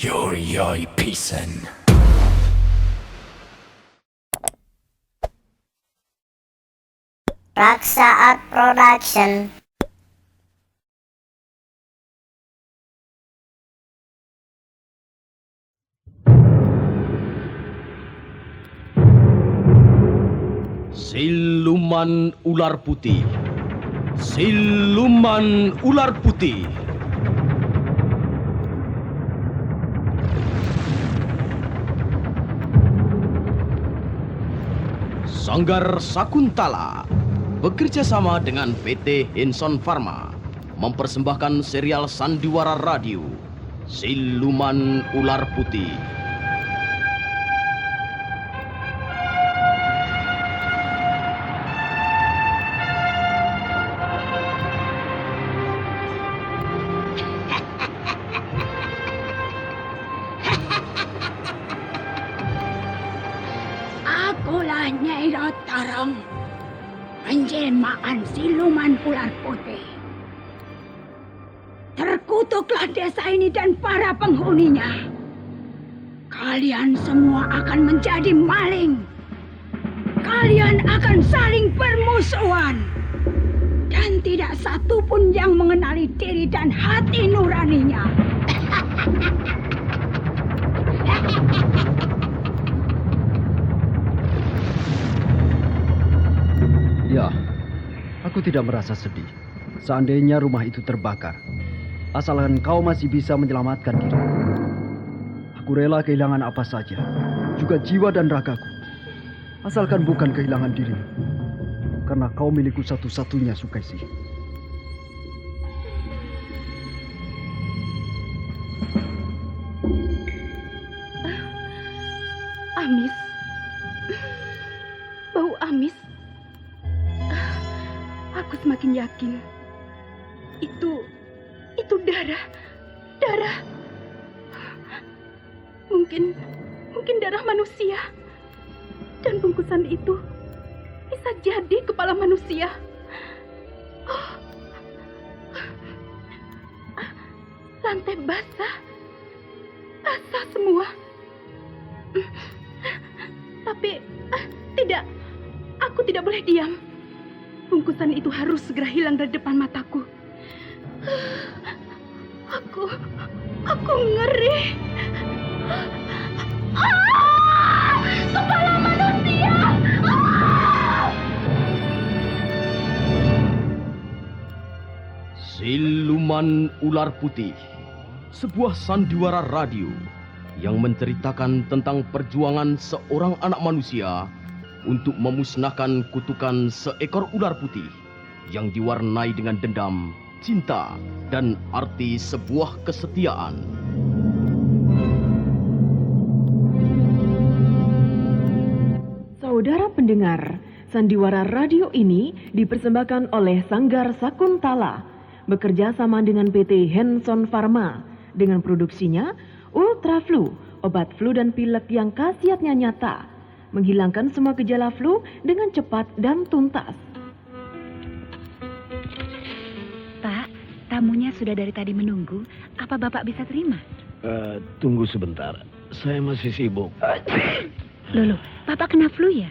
Yori Pisan. Raksa Art Production. Siluman ular putih. Siluman ular putih. Sanggar Sakuntala bekerja sama dengan PT Henson Pharma mempersembahkan serial Sandiwara Radio Siluman Ular Putih. Akulah Nyai Rotarong, penjelmaan siluman ular putih. Terkutuklah desa ini dan para penghuninya. Kalian semua akan menjadi maling. Kalian akan saling bermusuhan. Dan tidak satu pun yang mengenali diri dan hati nuraninya. Ya, aku tidak merasa sedih. Seandainya rumah itu terbakar, asalkan kau masih bisa menyelamatkan diri. Aku rela kehilangan apa saja, juga jiwa dan ragaku. Asalkan bukan kehilangan dirimu. Karena kau milikku satu-satunya, Sukaisi. Amis. Bau amis. Aku semakin yakin. Itu darah. Darah. Mungkin darah manusia. Dan bungkusan itu bisa jadi kepala manusia. Lantai basah. Basah semua. Tapi tidak. Aku tidak boleh diam. Bungkusan itu harus segera hilang dari depan mataku. Aku ngeri. Kepala manusia! Siluman Ular Putih, sebuah sandiwara radio yang menceritakan tentang perjuangan seorang anak manusia untuk memusnahkan kutukan seekor ular putih yang diwarnai dengan dendam, cinta, dan arti sebuah kesetiaan. Saudara pendengar, sandiwara radio ini dipersembahkan oleh Sanggar Sakuntala bekerja sama dengan PT Henson Pharma dengan produksinya Ultraflu, obat flu dan pilek yang khasiatnya nyata, menghilangkan semua gejala flu dengan cepat dan tuntas. Pak, tamunya sudah dari tadi menunggu. Apa Bapak bisa terima? Tunggu sebentar, saya masih sibuk. Loh, Bapak kena flu ya?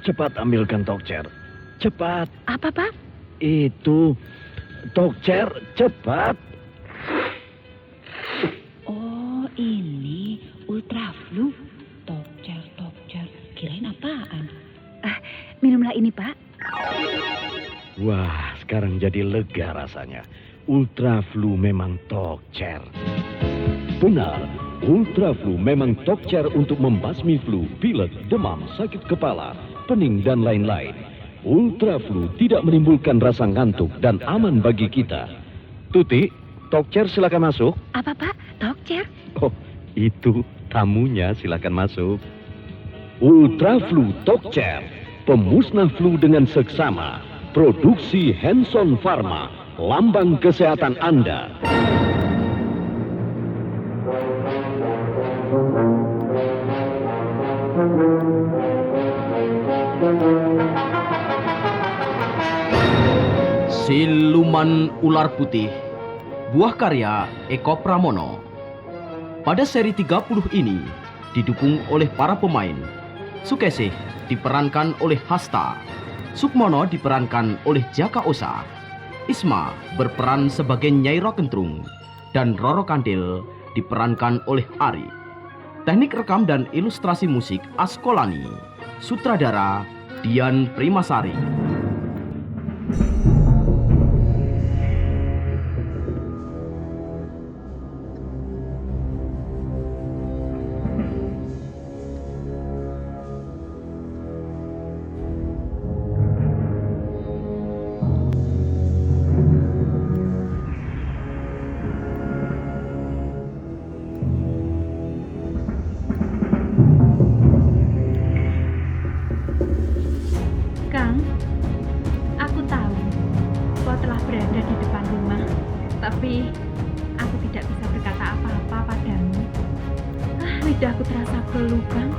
Cepat ambilkan tokcer. Cepat. Apa, Pak? Itu tokcer, cepat. Oh, ini ultraflu. Tokcer. Kirain apaan? Minumlah ini, Pak. Wah, sekarang jadi lega rasanya. Ultraflu memang tokcer. Benar, Ultraflu memang tokcer untuk membasmi flu, pilek, demam, sakit kepala, pening, dan lain-lain. Ultraflu tidak menimbulkan rasa ngantuk dan aman bagi kita. Tuti, tokcer silakan masuk. Apa, Pak? Tokcer? Oh, itu tamunya silakan masuk. Ultraflu Tokcer, pemusnah flu dengan seksama. Produksi Henson Pharma, lambang kesehatan Anda. Siluman Ular Putih, buah karya Eko Pramono. Pada seri 30 ini didukung oleh para pemain. Sukesih diperankan oleh Hasta, Sukmono diperankan oleh Jaka Osa, Isma berperan sebagai Nyai Rokentrung, dan Roro Kandil diperankan oleh Ari. Teknik rekam dan ilustrasi musik Askolani. Sutradara Dian Primasari. Kang, aku tahu kau telah berada di depan rumah, tapi aku tidak bisa berkata apa-apa padamu. Lidahku terasa keluh, Kang.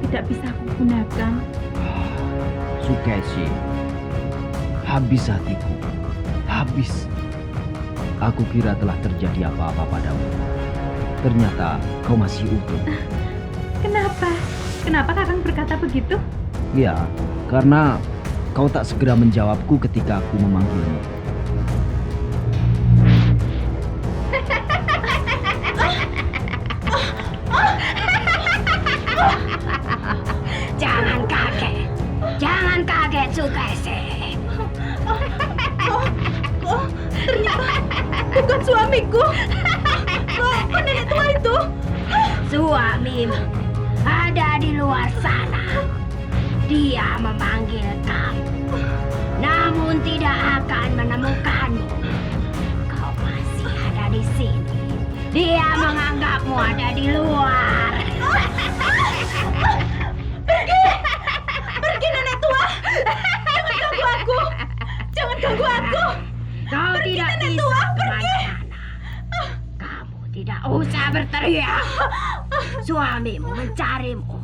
Tidak bisa aku gunakan. Sukesi, habis hatiku, habis. Aku kira telah terjadi apa-apa padamu. Ternyata kau masih utuh. Kenapa? Kenapa Kakang berkata begitu? Ya, karena kau tak segera menjawabku ketika aku memanggilmu. Jangan kaget. Jangan kaget, Sukesi. Ternyata bukan suamiku. Kok nenek tua itu? Suamimu ada di luar sana. Dia memanggil kamu, namun tidak akan menemukanmu. Kau masih ada di sini. Dia menganggapmu ada di luar. Pergi nenek tua. Jangan ganggu aku. Jangan ganggu aku. Kau tidak bisa kemana-mana. Kamu tidak usah berteriak. Suamimu mencarimu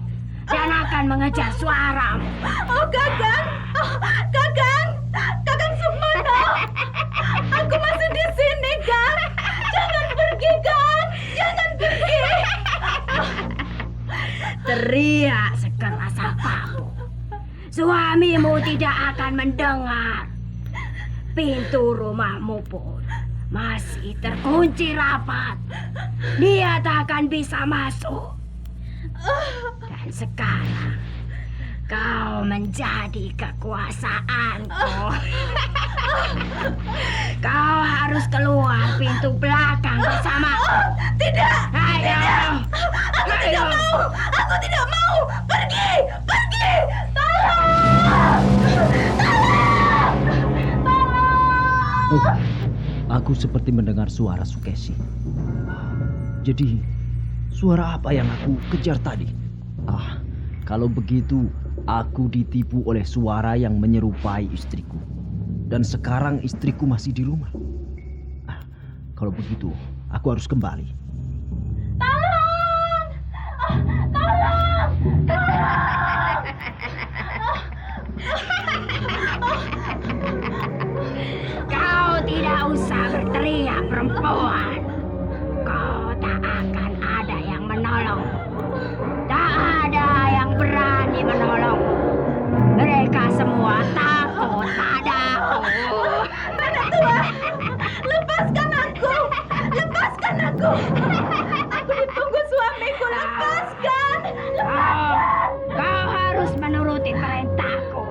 dan akan mengejar suaramu. Oh, Kakang. Kakang Sukmono. Aku masih di sini, Kang. Jangan pergi, Kang. Jangan pergi. Teriak sekeras apapun, suamimu tidak akan mendengar. Pintu rumahmu pun masih terkunci rapat. Dia tak akan bisa masuk. Dan sekarang kau menjadi kekuasaanku. Kau harus keluar pintu belakang bersama. Tidak. Ayo. Aku tidak mau. Aku tidak mau. Pergi. Tolong. Oh, aku seperti mendengar suara Sukesi. Jadi, suara apa yang aku kejar tadi? Kalau begitu, aku ditipu oleh suara yang menyerupai istriku. Dan sekarang istriku masih di rumah. Kalau begitu, aku harus kembali. Kau tidak usah berteriak, perempuan. Kau tak akan ada yang menolong. Tak ada yang berani menolong. Mereka semua takut padaku. Nenek tua, lepaskan aku. Aku ditunggu suamiku. Lepaskan. Kau harus menuruti perintahku.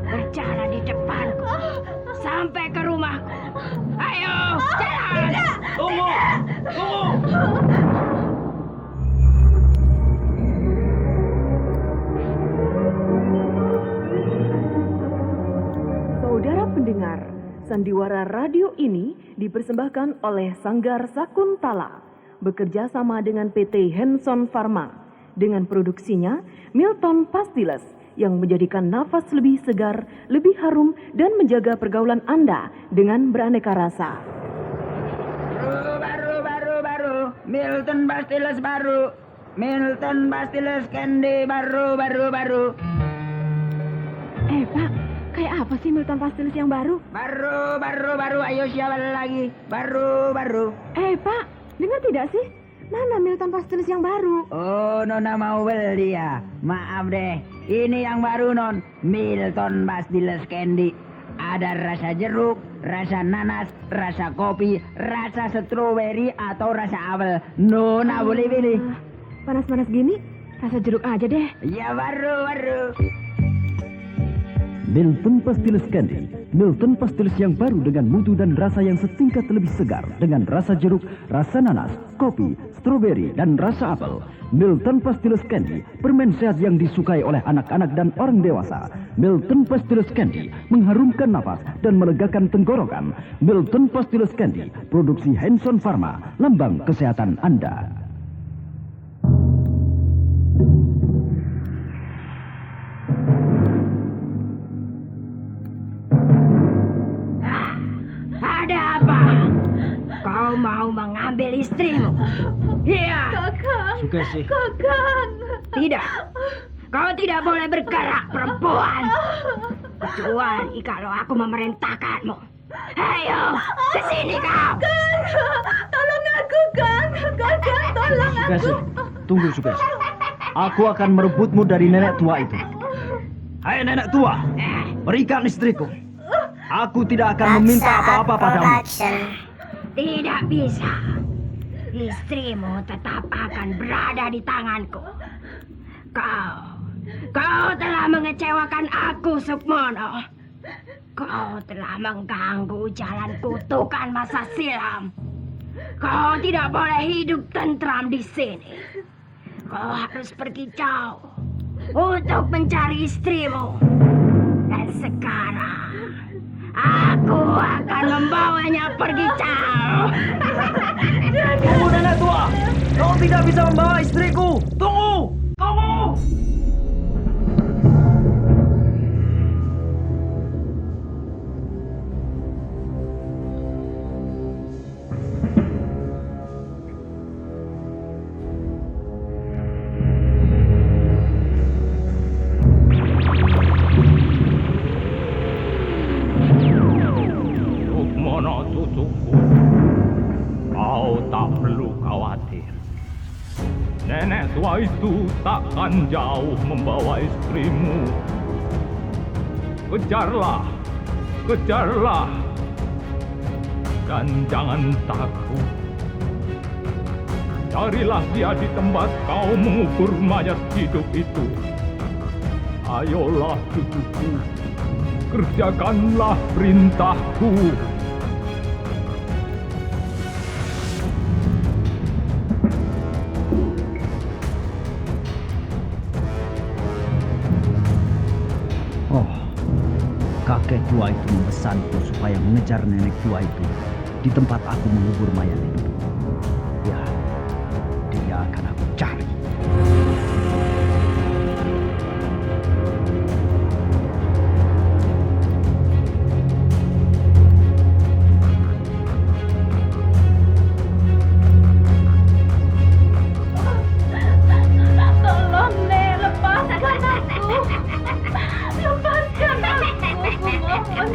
Berjalan di depanku sampai ke rumahku. Ayo, jalan. Tunggu. Saudara pendengar, sandiwara radio ini dipersembahkan oleh Sanggar Sakuntala, bekerja sama dengan PT Hanson Pharma, dengan produksinya Milton Pastiles, yang menjadikan nafas lebih segar, lebih harum, dan menjaga pergaulan Anda dengan beraneka rasa. Baru. Milton Pastiles baru. Milton Pastiles candy baru. Pak, kayak apa sih Milton Pastiles yang baru? Baru. Ayo siapa lagi? Baru. Pak, dengar tidak sih? Mana Milton Pastilis yang baru? Oh, Nona mau beli ya? Maaf deh, ini yang baru Non, Milton Pastiles Candy. Ada rasa jeruk, rasa nanas, rasa kopi, rasa stroberi atau rasa apel. Nona boleh pilih. Panas-panas gini, rasa jeruk aja deh. Ya baru. Milton Pastiles Candy. Milton Pastiles yang baru dengan mutu dan rasa yang setingkat lebih segar. Dengan rasa jeruk, rasa nanas, kopi, stroberi, dan rasa apel. Milton Pastiles Candy, permen sehat yang disukai oleh anak-anak dan orang dewasa. Milton Pastiles Candy, mengharumkan nafas dan melegakan tenggorokan. Milton Pastiles Candy, produksi Hanson Pharma, lambang kesehatan Anda. Ada apa? Kau mau mengambil istrimu? Iya. Kakang. Sukesi. Kakang. Tidak. Kau tidak boleh bergerak, perempuan. Kecuali kalau aku memerintahkanmu. Ayo, ke sini kau. Tolong aku, Kang. Kakang, tolong aku. Sukesi, tunggu Sukesi. Aku akan merebutmu dari nenek tua itu. Hai nenek tua, berikan istriku. Aku tidak akan meminta apa-apa padamu. Production. Tidak bisa. Istrimu tetap akan berada di tanganku. Kau telah mengecewakan aku, Sukmono. Kau telah mengganggu jalan kutukan masa silam. Kau tidak boleh hidup tentram di sini. Kau harus pergi jauh untuk mencari istrimu. Dan sekarang aku akan membawanya pergi jauh. Tunggu nenek tua, kau tidak bisa membawa istriku. Tunggu. Sukmono cucuku, kau tak perlu khawatir. Nenek tua itu takkan jauh membawa istrimu. Kejarlah, dan jangan takut. Carilah dia di tempat kau mengubur mayat hidup itu. Ayolah cucuku, kerjakanlah perintahku. Oh, kakek tua itu memesanku supaya mengejar nenek tua itu di tempat aku mengubur mayat itu. Ya, dia akan aku cari. Tolong, Nek, lepaskan aku. Lepaskan aku, kumohon.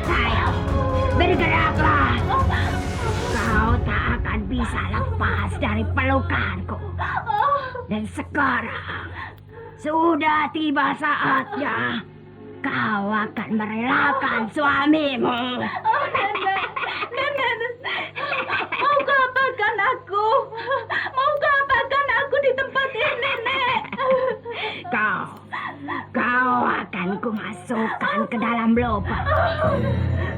Ayo, bergeraklah. Kau tak akan bisa lepas dari pelukanku. Dan sekarang sudah tiba saatnya kau akan merelakan suamimu. Nenek, mau kau apakan aku? Mau kau apakan aku di tempat ini, Nek? Kau akan kumasukkan ke dalam lubang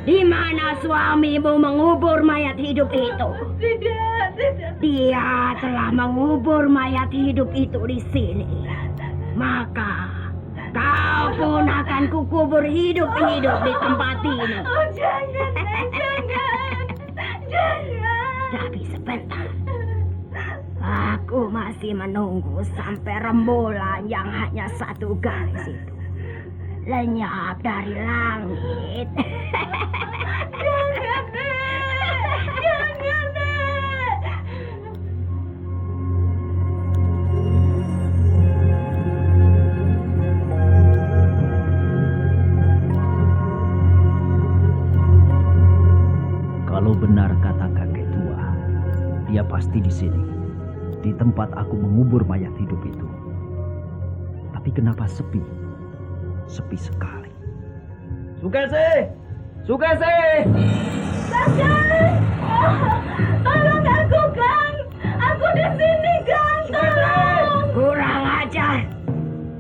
di mana suamimu mengubur mayat hidup itu. Tidak. Dia telah mengubur mayat hidup itu di sini. Maka kau pun akan kukubur hidup-hidup di tempat ini. Oh, jangan, Nek, jangan. Tapi sebentar. Aku masih menunggu sampai rembulan yang hanya satu garis itu lenyap dari langit. Jangan, Nek. Jangan, Nek. Kalau benar kata kakek tua, dia pasti di sini. di tempat aku mengubur mayat hidup itu. Tapi kenapa sepi? Sepi sekali. Sukese! Sukese! Kang! Tolong aku, Kang! Aku di sini, Kang! Tolong! Kurang ajar!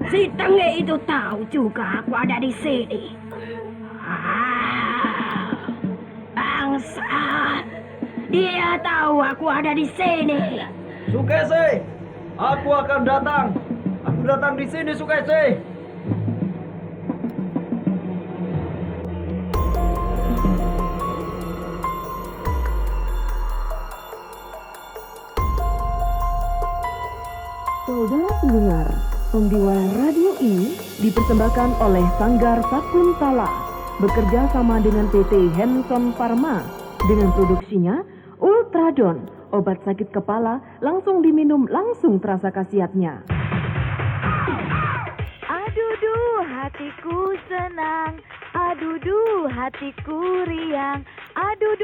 Si Tenge itu tahu juga aku ada di sini. Bangsa! Dia tahu aku ada di sini. Sukese! Aku akan datang. Aku datang di sini, Sukese. Saudara pendengar, Sandiwara Radio ini dipersembahkan oleh Sanggar Sakuntala bekerja sama dengan PT Hanson Pharma dengan produksinya Ultradon, obat sakit kepala langsung diminum langsung terasa khasiatnya. Aduh, hatiku senang. Aduh, hatiku riang. Aduh,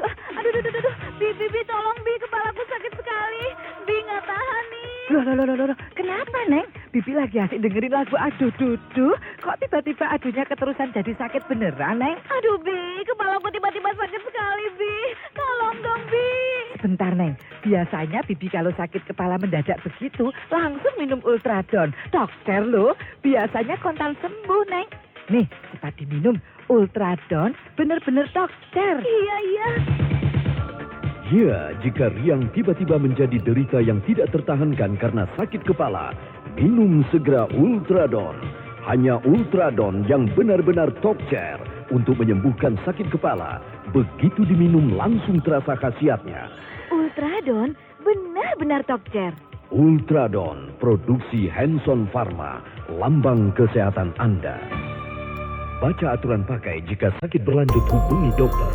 Bi, tolong Bi, kepalaku sakit sekali. Bi, nggak tahan nih. Loh, kenapa Neng? Bibi lagi asik dengerin lagu aduh. Kok tiba-tiba aduhnya keterusan jadi sakit beneran, Neng? Aduh, Bi, kepalaku tiba-tiba sakit sekali, Bi. Tolong dong, Bi. Bentar, Neng. Biasanya Bibi kalau sakit kepala mendadak begitu, langsung minum Ultradon. Dokter loh, biasanya kontan sembuh, Neng. Nih, cepat diminum. Ultradon bener-bener dokter. Iya. Ya, jika riang tiba-tiba menjadi derita yang tidak tertahankan karena sakit kepala, minum segera Ultradon. Hanya Ultradon yang benar-benar top chair untuk menyembuhkan sakit kepala. Begitu diminum langsung terasa khasiatnya. Ultradon benar-benar top chair. Ultradon, produksi Hanson Pharma, lambang kesehatan Anda. Baca aturan pakai, jika sakit berlanjut hubungi dokter.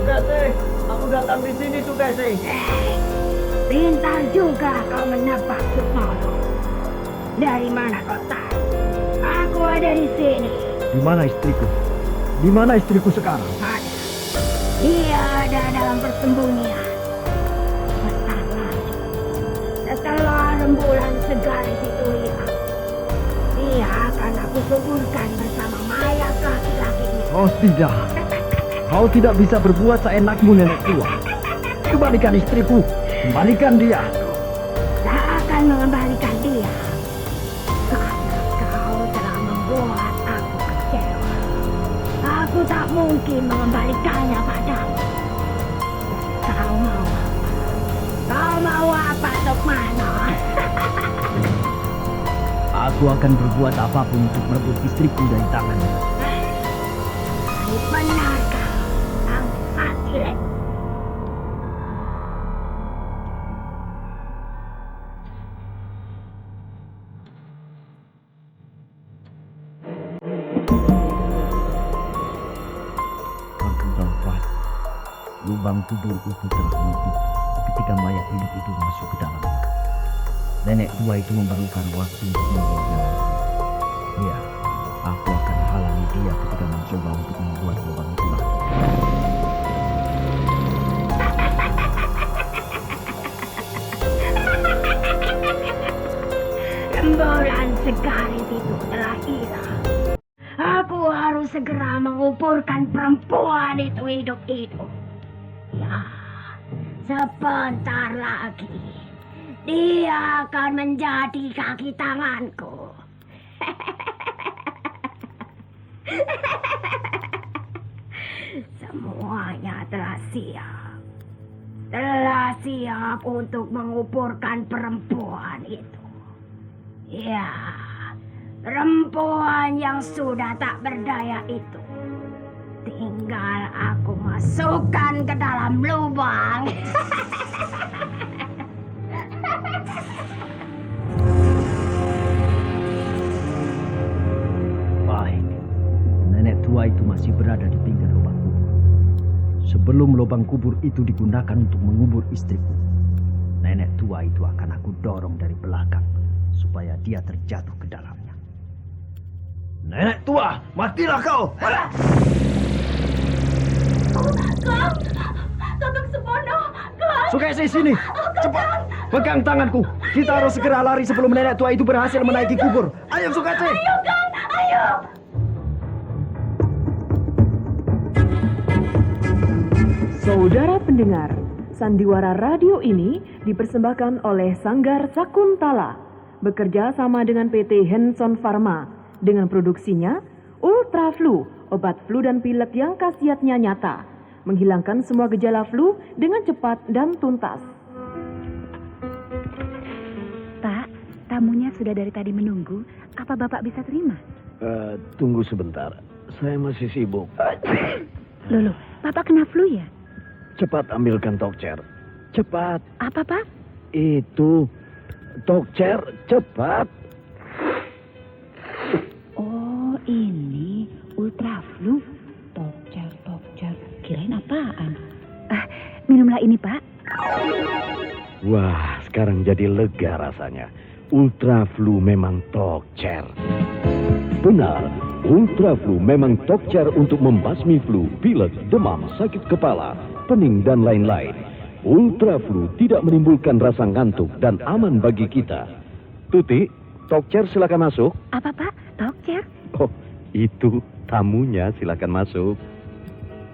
Sukese, aku datang di sini, Sukese. Pintar juga kau menebak, Sukmolo. Dari mana kau tahu? Aku ada di sini. Di mana istriku? Di mana istriku sekarang? Ada. Dia ada dalam persembunyian. Bentar lagi, setelah rembulan segar itu hilang, dia akan aku kuburkan bersama mayat laki-lakinya. Oh tidak. Kau tidak bisa berbuat seenakmu, nenek tua. Kembalikan istriku. Kembalikan dia. Tak akan mengembalikan dia. Karena kau telah membuat aku kecewa. Aku tak mungkin mengembalikannya padamu. Kau mau apa? Kau mau apa, Sukmano? Aku akan berbuat apapun untuk merebut istriku dari tanganmu. Benarkah? Akhirnya. Aku tahu pasti lubang kubur itu telah menutup ketika mayat hidup itu masuk ke dalamnya. Nenek tua itu memerlukan waktu untuk membuatnya. Ya, aku akan halangi dia ketika mencoba untuk membuat lubang itu lagi. Rembulan segar itu telah hilang. Aku harus segera menguburkan perempuan itu hidup-hidup. Ya, sebentar lagi dia akan menjadi kaki tanganku. Semuanya telah siap. Telah siap untuk menguburkan perempuan itu. Ya, perempuan yang sudah tak berdaya itu. Tinggal aku masukkan ke dalam lubang. berada di pinggir lubang kubur. Sebelum lubang kubur itu digunakan untuk mengubur istriku, nenek tua itu akan aku dorong dari belakang supaya dia terjatuh ke dalamnya. Nenek tua, matilah kau! Kakang Semono, Kang! Sukesi, sini! Cepat! Pegang tanganku! Kita harus segera lari sebelum nenek tua itu berhasil menaiki kubur. Ayo, Sukesi! Ayo, Kang! Ayo! Saudara pendengar, sandiwara radio ini dipersembahkan oleh Sanggar Sakuntala, bekerja sama dengan PT Hanson Pharma, dengan produksinya Ultra Flu, obat flu dan pilek yang khasiatnya nyata, menghilangkan semua gejala flu dengan cepat dan tuntas. Pak, tamunya sudah dari tadi menunggu. Apa Bapak bisa terima? Tunggu sebentar, saya masih sibuk. Loh, Bapak kena flu ya? Cepat ambilkan Tokcer. Cepat. Apa, Pak? Itu Tokcer, cepat. Oh, ini Ultra Flu. Tokcer. Kirain apaan? Minumlah ini, Pak. Wah, sekarang jadi lega rasanya. Ultra Flu memang Tokcer. Benar, Ultra Flu memang Tokcer untuk membasmi flu, pilek, demam, sakit kepala, pening, dan lain-lain. Ultra Flu tidak menimbulkan rasa ngantuk dan aman bagi kita. Tuti, Tokcer silakan masuk. Apa, Pak? Tokcer? Oh, itu tamunya silakan masuk.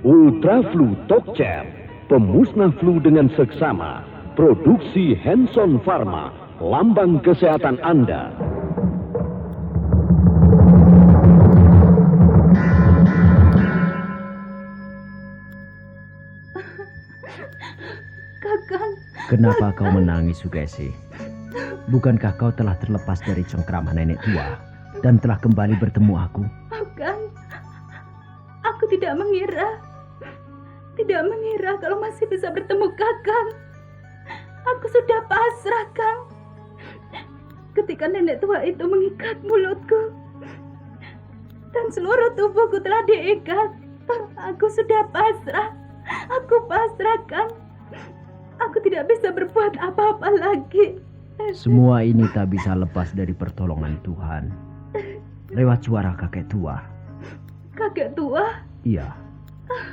Ultra Flu Tokcer, pemusnah flu dengan seksama. Produksi Hanson Pharma, lambang kesehatan Anda. Kakang. Kenapa kau menangis, Sukesi? Bukankah kau telah terlepas dari cengkrama nenek tua dan telah kembali bertemu aku? Kakang, aku tidak mengira kalau masih bisa bertemu Kakang. Aku sudah pasrah, Kang. Ketika nenek tua itu mengikat mulutku dan seluruh tubuhku telah diikat, aku sudah pasrah. Aku pasrah, Kang. Aku tidak bisa berbuat apa-apa lagi. Semua ini tak bisa lepas dari pertolongan Tuhan. Lewat suara kakek tua. Kakek tua? Iya.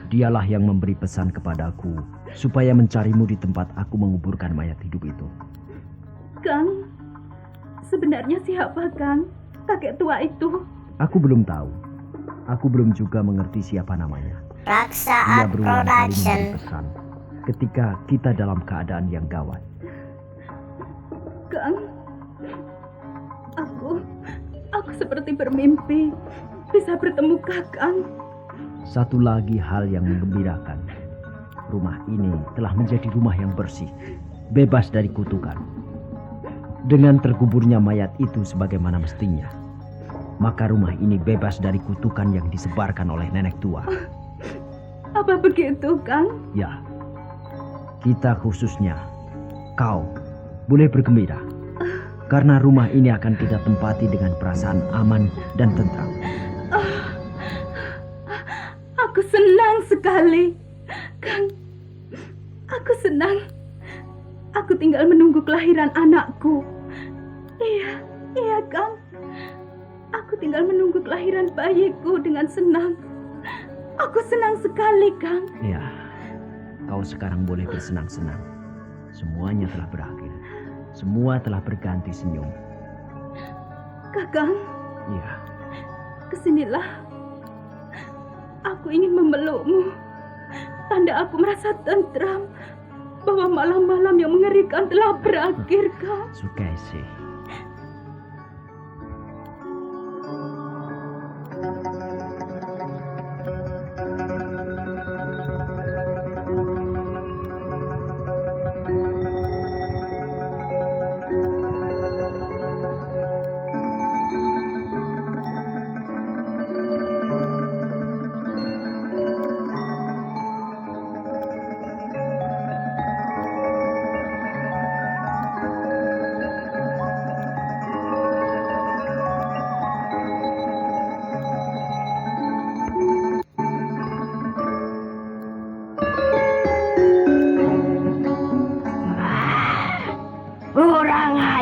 Dialah yang memberi pesan kepadaku supaya mencarimu di tempat aku menguburkan mayat hidup itu. Kang, sebenarnya siapa, Kang? Kakek tua itu? Aku belum tahu. Aku belum juga mengerti siapa namanya. Raksa Dia berulang kali Production. memberi pesan ketika kita dalam keadaan yang gawat. Kang, aku seperti bermimpi bisa bertemu Kakang. Satu lagi hal yang menggembirakan. Rumah ini telah menjadi rumah yang bersih, bebas dari kutukan. Dengan terkuburnya mayat itu sebagaimana mestinya, maka rumah ini bebas dari kutukan yang disebarkan oleh nenek tua. Apa begitu, Kang? Ya, kita khususnya, kau boleh bergembira. Karena rumah ini akan kita tempati dengan perasaan aman dan tentram. Aku senang sekali, Kang. Aku senang. Aku tinggal menunggu kelahiran anakku. Iya, Kang. Aku tinggal menunggu kelahiran bayiku dengan senang. Aku senang sekali, Kang. Ya, kau sekarang boleh bersenang-senang. Semuanya telah berakhir. Semua telah berganti senyum. Kakang. Iya. Kesinilah. Aku ingin memelukmu. Tanda aku merasa tentram bahwa malam-malam yang mengerikan telah berakhir, Kang. Sukesi.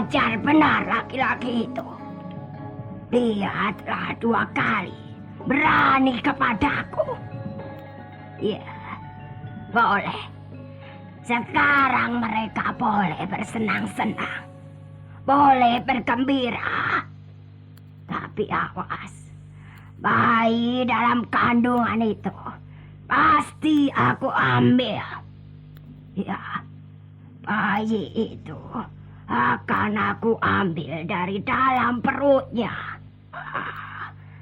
ajar benar laki-laki itu. Dia telah 2 kali berani kepadaku. Ya, boleh. Sekarang mereka boleh bersenang-senang. Boleh bergembira. Tapi awas, bayi dalam kandungan itu pasti aku ambil. Ya, bayi itu akan aku ambil dari dalam perutnya.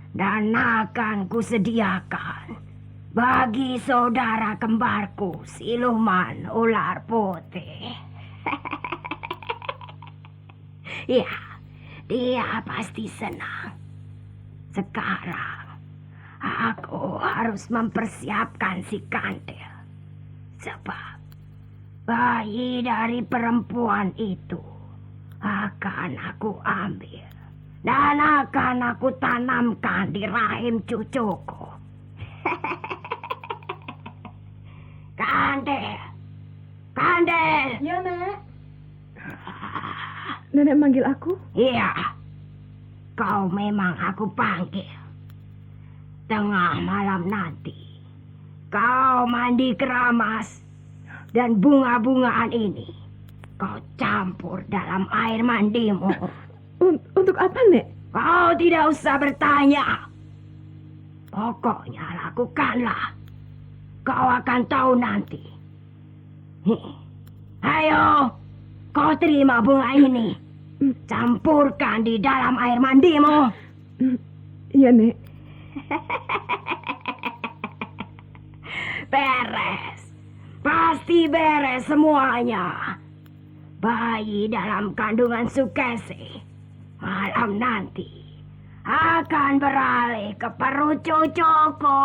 Dan akan kusediakan bagi saudara kembarku siluman ular putih. Ya, dia pasti senang. Sekarang aku harus mempersiapkan si Kandil. Sebab bayi dari perempuan itu akan aku ambil dan akan aku tanamkan di rahim cucuku. Kandil! Kandil! Ya, Nek. Nenek manggil aku? Iya, kau memang aku panggil. Tengah malam nanti, kau mandi keramas dan bunga-bungaan ini kau campur dalam air mandimu. Untuk apa, Nek? Kau tidak usah bertanya. Pokoknya lakukanlah. Kau akan tahu nanti. Ayo, kau terima bunga ini. Campurkan di dalam air mandimu. Iya, Nek. Beres. Pasti beres semuanya. Bayi dalam kandungan Sukesi malam nanti akan beralih ke perut cucuku.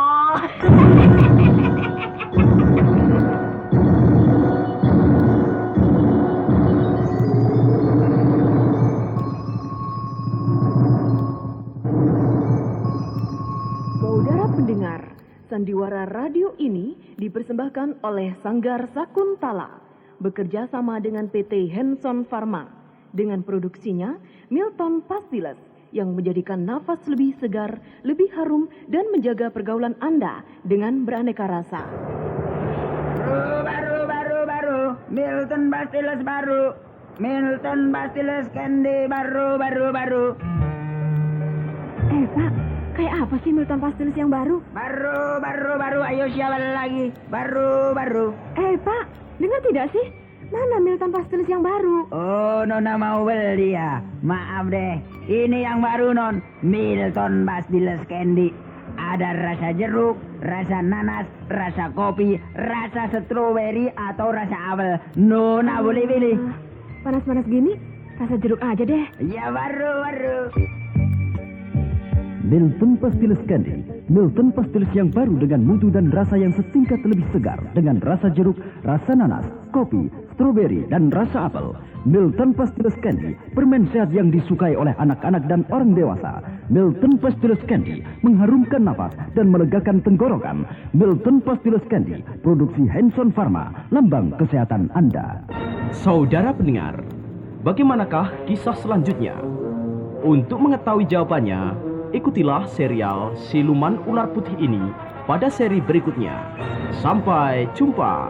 Saudara pendengar, sandiwara radio ini dipersembahkan oleh Sanggar Sakuntala bekerja sama dengan PT Hanson Pharma dengan produksinya Milton Pastiles yang menjadikan nafas lebih segar, lebih harum dan menjaga pergaulan Anda dengan beraneka rasa. Baru. Milton Pastiles baru. Milton Pastiles Candy baru. Pak, kayak apa sih Milton Pastiles yang baru? Baru. Ayo siapa lagi? Baru. Pak, dengar tidak sih? Mana Milton Pastiles yang baru? Oh, Nona mau beli ya? Maaf deh, ini yang baru Non. Milton Pastiles Candy. Ada rasa jeruk, rasa nanas, rasa kopi, rasa stroberi atau rasa apel. Nona boleh pilih. Panas-panas gini, rasa jeruk aja deh. Ya baru. Milton Pastiles Candy. Milton Pastiles yang baru dengan mutu dan rasa yang setingkat lebih segar dengan rasa jeruk, rasa nanas, kopi, stroberi, dan rasa apel. Milton Pastiles Candy, permen sehat yang disukai oleh anak-anak dan orang dewasa. Milton Pastiles Candy mengharumkan nafas dan melegakan tenggorokan. Milton Pastiles Candy, produksi Hanson Pharma, lambang kesehatan Anda. Saudara pendengar, bagaimanakah kisah selanjutnya? Untuk mengetahui jawabannya, ikutilah serial Siluman Ular Putih ini pada seri berikutnya. Sampai jumpa.